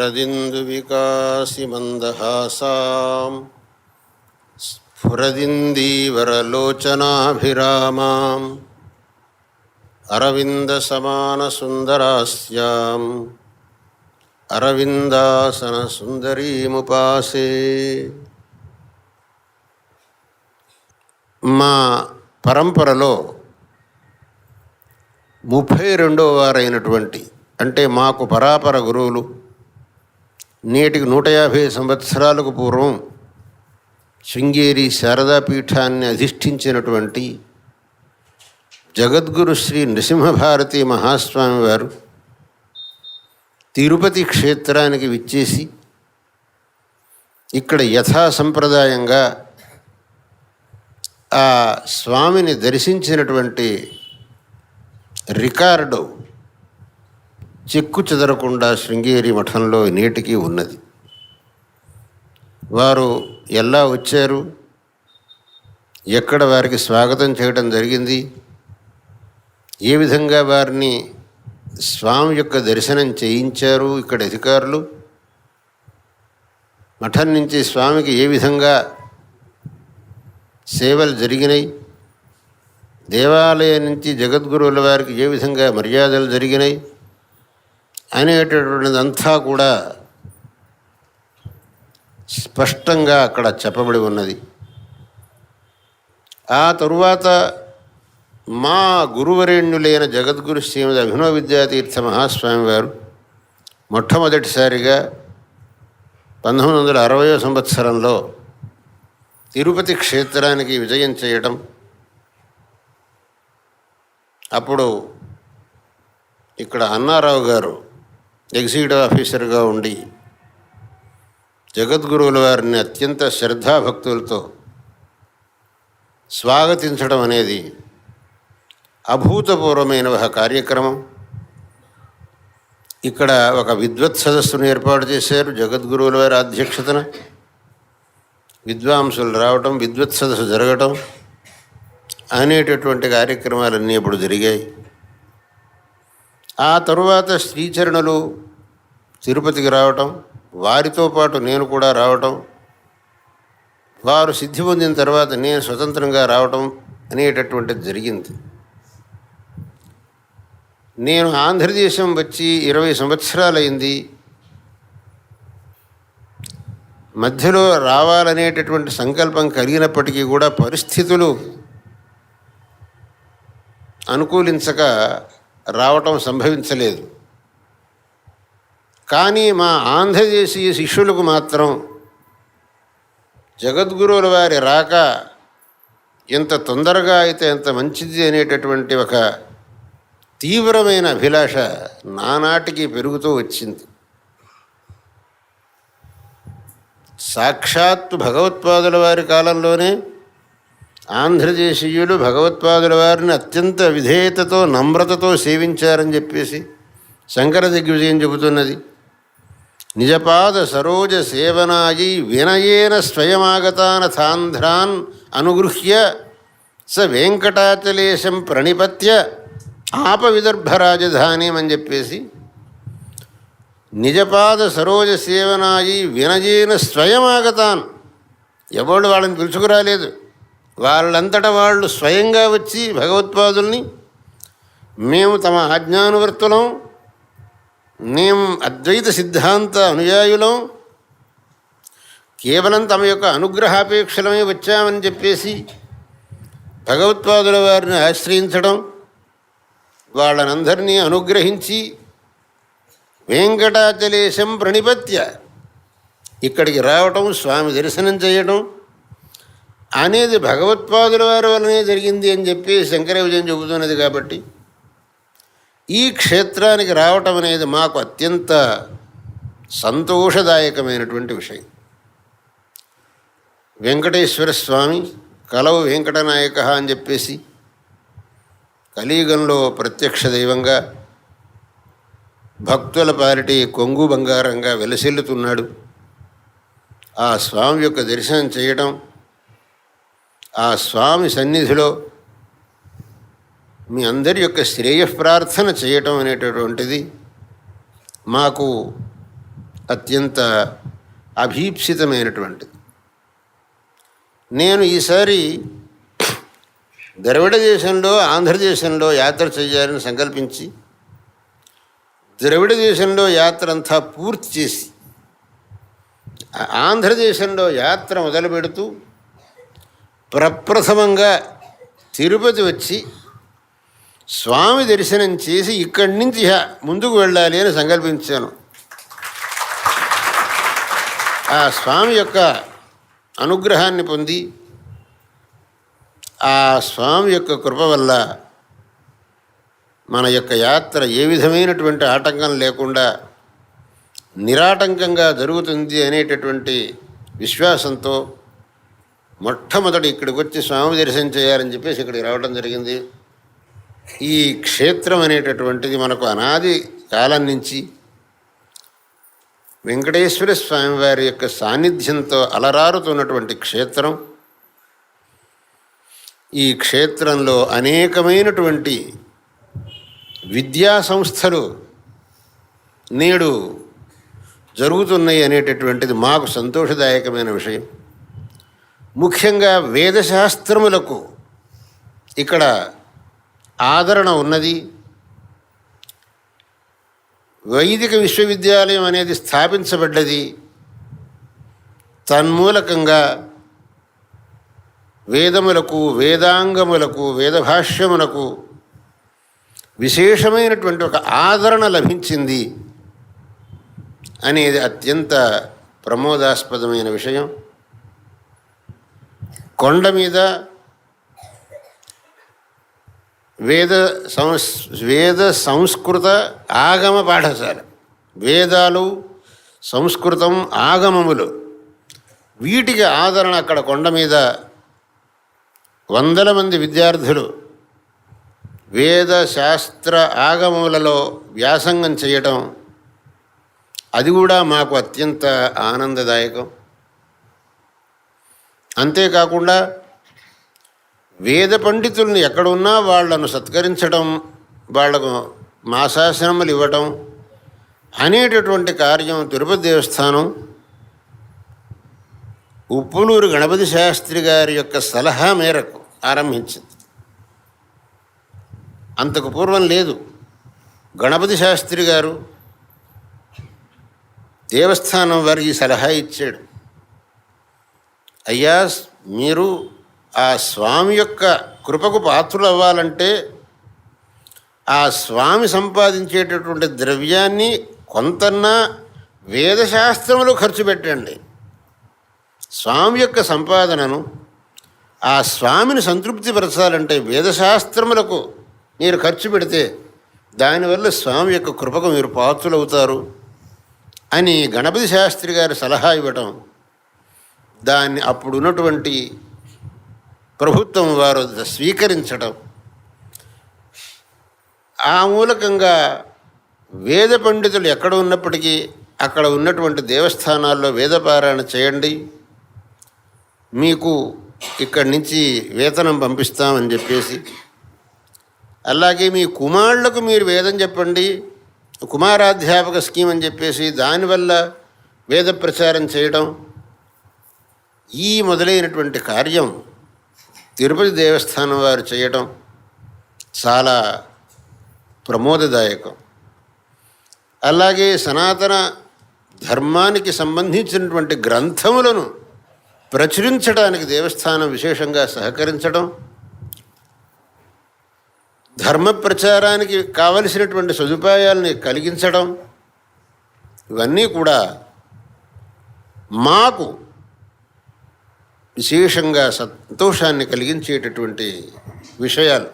शरदिन्दुविकासिमन्दहासां स्फुरदिन्दीवरलोचनाभिरामाम् अरविन्दसमानसुन्दरास्याम् अरविन्दासनसुन्दरीमुपासे. మా పరంపరలో 32వ వారైనటువంటి, అంటే మాకు పరాపర గురువులు, నేటికి 150 సంవత్సరాలకు పూర్వం శృంగేరి శారదాపీఠాన్ని అధిష్ఠించినటువంటి జగద్గురు శ్రీ నృసింహభారతి మహాస్వామి వారు తిరుపతి క్షేత్రానికి విచ్చేసి ఇక్కడ యథాసంప్రదాయంగా ఆ స్వామిని దర్శించినటువంటి రికార్డు చెక్కు చెదరకుండా శృంగేరి మఠంలో నేటికి ఉన్నది. వారు ఎలా వచ్చారు, ఎక్కడ వారికి స్వాగతం చేయడం జరిగింది, ఏ విధంగా వారిని స్వామి యొక్క దర్శనం చేయించారు, ఇక్కడ అధికారులు మఠం నుంచి స్వామికి ఏ విధంగా సేవలు జరిగినాయి, దేవాలయం నుంచి జగద్గురువుల వారికి ఏ విధంగా మర్యాదలు జరిగినాయి అనేటటువంటిదంతా కూడా స్పష్టంగా అక్కడ చెప్పబడి ఉన్నది. ఆ తరువాత మా గురువరేణ్యులైన జగద్గురు శ్రీమద్ అభినవ విద్యాతీర్థ మహాస్వామి వారు మొట్టమొదటిసారిగా 1960వ సంవత్సరంలో తిరుపతి క్షేత్రానికి విజయం చేయటం, అప్పుడు ఇక్కడ అన్నారావు గారు ఎగ్జిక్యూటివ్ ఆఫీసర్గా ఉండి జగద్గురువుల వారిని అత్యంత శ్రద్ధాభక్తులతో స్వాగతించడం అనేది అభూతపూర్వమైన ఒక కార్యక్రమం. ఇక్కడ ఒక విద్వత్ సదస్సును ఏర్పాటు చేశారు జగద్గురువుల వారి అధ్యక్షతన. విద్వాంసులు రావటం, విద్వత్ సదస్సు జరగటం అనేటటువంటి కార్యక్రమాలన్నీ ఇప్పుడు జరిగాయి. ఆ తరువాత శ్రీచరణులు తిరుపతికి రావటం, వారితో పాటు నేను కూడా రావటం, వారు సిద్ధి పొందిన తర్వాత నేను స్వతంత్రంగా రావటం అనేటటువంటిది జరిగింది. నేను ఆంధ్రదేశం వచ్చి 20 సంవత్సరాలైంది. మధ్యలో రావాలనేటటువంటి సంకల్పం కలిగినప్పటికీ కూడా పరిస్థితులు అనుకూలించక రావటం సంభవించలేదు. కానీ మా ఆంధ్రదేశీయ శిష్యులకు మాత్రం జగద్గురువుల వారి రాక ఎంత తొందరగా అయితే ఎంత మంచిది అనేటటువంటి ఒక తీవ్రమైన అభిలాష నానాటికి పెరుగుతూ వచ్చింది. సాక్షాత్తు భగవత్పాదుల వారి కాలంలోనే ఆంధ్రదేశీయులు భగవత్పాదుల వారిని అత్యంత విధేయతతో నమ్రతతో సేవించారని చెప్పేసి శంకర దిగ్విజయం చెబుతున్నది. నిజపాద సరోజ సేవనాయి వినయేన స్వయమాగతానథాంధ్రాన్ అనుగృహ్య స వెంకటాచలేశం ప్రణిపత్య ఆప విదర్భ రాజధానీం అని చెప్పేసి, నిజపాద సరోజ సేవనాయి వినయేన స్వయమాగతాన్, ఎవళ్ళు వాళ్ళని పిలుచుకురాలేదు, వాళ్ళంతటా వాళ్ళు స్వయంగా వచ్చి భగవత్పాదుల్ని, మేము తమ ఆజ్ఞానువర్తులం, మేము అద్వైత సిద్ధాంత అనుయాయులం, కేవలం తమ యొక్క అనుగ్రహాపేక్షలమే వచ్చామని చెప్పేసి భగవత్పాదుల వారిని ఆశ్రయించడం, వాళ్ళనందరినీ అనుగ్రహించి వెంకటాచలేశం ప్రణిపత్య ఇక్కడికి రావటం, స్వామి దర్శనం చేయడం అనేది భగవత్పాదుల వారి వల్లనే జరిగింది అని చెప్పి శంకర విజయం చెబుతున్నది. కాబట్టి ఈ క్షేత్రానికి రావటం అనేది మాకు అత్యంత సంతోషదాయకమైనటువంటి విషయం. వెంకటేశ్వర స్వామి కలవు వెంకటనాయక అని చెప్పేసి కలియుగంలో ప్రత్యక్ష దైవంగా భక్తుల పాలిటి కొంగు బంగారంగా వెలసిల్లుతున్నాడు. ఆ స్వామి యొక్క దర్శనం చేయటం, ఆ స్వామి సన్నిధిలో మీ అందరి యొక్క శ్రేయ ప్రార్థన చేయటం అనేటటువంటిది మాకు అత్యంత అభీప్సితమైనటువంటిది. నేను ఈసారి ద్రవిడ దేశంలో ఆంధ్రదేశంలో యాత్ర చేయాలని సంకల్పించి ద్రవిడ దేశంలో యాత్ర అంతా పూర్తి చేసి ఆంధ్రదేశంలో యాత్ర మొదలు పెడుతూ ప్రప్రథమంగా తిరుపతి వచ్చి స్వామి దర్శనం చేసి ఇక్కడి నుంచి ముందుకు వెళ్ళాలి అని సంకల్పించాను. ఆ స్వామి యొక్క అనుగ్రహాన్ని పొంది ఆ స్వామి యొక్క కృప వల్ల మన యొక్క యాత్ర ఏ విధమైనటువంటి ఆటంకం లేకుండా నిరాటంకంగా జరుగుతుంది అనేటటువంటి విశ్వాసంతో మొట్టమొదటి ఇక్కడికి వచ్చి స్వామి దర్శనం చేయాలని చెప్పేసి ఇక్కడికి రావడం జరిగింది. ఈ క్షేత్రం అనేటటువంటిది మనకు అనాది కాలం నుంచి వెంకటేశ్వర స్వామి వారి యొక్క సాన్నిధ్యంతో అలరారుతున్నటువంటి క్షేత్రం. ఈ క్షేత్రంలో అనేకమైనటువంటి విద్యా సంస్థలు నేడు జరుగుతున్నాయి అనేటటువంటిది మాకు సంతోషదాయకమైన విషయం. ముఖ్యంగా వేదశాస్త్రములకు ఇక్కడ ఆదరణ ఉన్నది. వైదిక విశ్వవిద్యాలయం అనేది స్థాపించబడ్డది. తన్మూలకంగా వేదములకు, వేదాంగములకు, వేదభాష్యములకు విశేషమైనటువంటి ఒక ఆదరణ లభించింది అనేది అత్యంత ప్రమోదాస్పదమైన విషయం. కొండ మీద వేద సంస్కృత ఆగమ పాఠశాల, వేదాలు, సంస్కృతం, ఆగమములు, వీటికి ఆదరణ అక్కడ కొండ మీద వందల మంది విద్యార్థులు వేద శాస్త్ర ఆగమములలో వ్యాసంగం చేయటం, అది కూడా మాకు అత్యంత ఆనందదాయకం. అంతేకాకుండా వేద పండితుల్ని ఎక్కడున్నా వాళ్లను సత్కరించడం, వాళ్లకు మాసాసనములు ఇవ్వటం అనేటటువంటి కార్యం తిరుపతి దేవస్థానం ఉప్పులూరు గణపతి శాస్త్రి గారి యొక్క సలహా మేరకు ఆరంభించింది. అంతకు పూర్వం లేదు. గణపతి శాస్త్రి గారు దేవస్థానం వారికి సలహా ఇచ్చాడు. అయ్యా, మీరు ఆ స్వామి యొక్క కృపకు పాత్రులు అవ్వాలంటే ఆ స్వామి సంపాదించేటటువంటి ద్రవ్యాన్ని కొంతన్నా వేదశాస్త్రములు ఖర్చు పెట్టండి. స్వామి యొక్క సంపాదనను ఆ స్వామిని సంతృప్తిపరచాలంటే వేదశాస్త్రములకు మీరు ఖర్చు పెడితే దానివల్ల స్వామి యొక్క కృపకు మీరు పాత్రులవుతారు అని గణపతి శాస్త్రి గారి సలహా ఇవ్వటం, దాన్ని అప్పుడున్నటువంటి ప్రభుత్వం వారు స్వీకరించడం, ఆ మూలకంగా వేద పండితులు ఎక్కడ ఉన్నప్పటికీ అక్కడ ఉన్నటువంటి దేవస్థానాల్లో వేదపారాయణ చేయండి, మీకు ఇక్కడి నుంచి వేతనం పంపిస్తామని చెప్పేసి, అలాగే మీ కుమారులకు మీరు వేదం చెప్పండి, కుమారాధ్యాపక స్కీమ్ అని చెప్పేసి దానివల్ల వేద ప్రచారం చేయడం, ఈ మొదలైనటువంటి కార్యం తిరుపతి దేవస్థానం వారు చేయటం చాలా ప్రమోదదాయకం. అలాగే సనాతన ధర్మానికి సంబంధించినటువంటి గ్రంథములను ప్రచురించడానికి దేవస్థానం విశేషంగా సహకరించడం, ధర్మ ప్రచారానికి కావలసినటువంటి సదుపాయాలని కలిగించడం, ఇవన్నీ కూడా మాకు విశేషంగా సంతోషాన్ని కలిగించేటటువంటి విషయాలు.